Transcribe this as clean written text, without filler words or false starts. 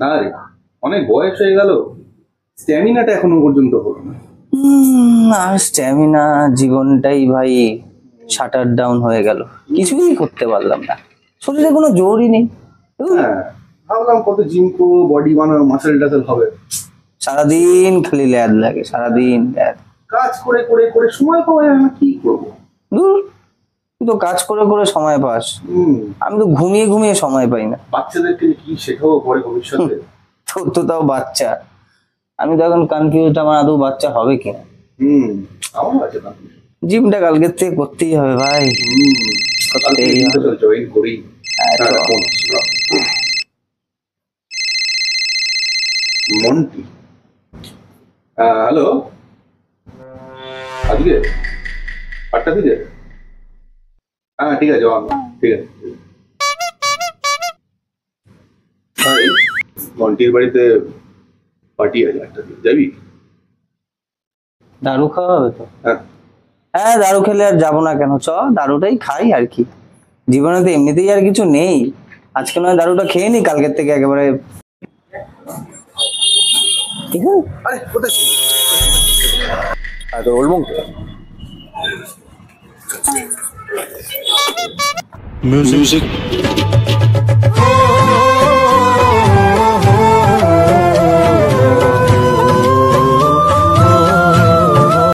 না রে, অনেক বয়স হয়ে গেল, স্ট্যামিনাটা এখনো পর্যন্ত হলো না। আর স্ট্যামিনা জীবনটাই ভাই শাটার ডাউন হয়ে গেল, কিছুই করতে পারলাম না, শরীরে কোনো জোরই নেই। হ্যাঁ, ভাবলাম কত জিম করবো, বডি বানাবো, মাসেল টাসেল হবে। সারাদিন খালি ল্যাদ লাগে, সারাদিন ল্যাদ। কাজ করে করে করে সময় পাওয়া যায় না, কি করবো। ধুর, তুই তো কাজ করে করে সময় পাস, আমি তো ঘুমিয়ে ঘুমিয়ে সময় পাই না। বাচ্চাদেরকে যে কি শেখাবো পরে ভবিষ্যতে। তোর তো তাও বাচ্চা, আমি তো এখন কনফিউজ, আমার আদৌ বাচ্চা হবে কিনা। আমার আছে না, জিমটা কালকের থেকে করতেই হবে ভাই। জয়েন করি। মন্টি, হ্যালো, আজকে 8টা থেকে? হ্যাঁ ঠিক আছে, ঠিক আছে। মন্টির বাড়িতে পার্টি আছে 8টা থেকে, যাবি? দারু খাওয়া হবে তো? হ্যাঁ, দারু খেলে আর যাবো না কেন, চ দারুটাই খাই আর কি, জীবনে তো এমনিতেই আর কিছু নেই, আজকে নয় দারুটা খেয়ে নি, কালকের থেকে একেবারে ঠিক আছে। আরে কোথায় তো বলবো music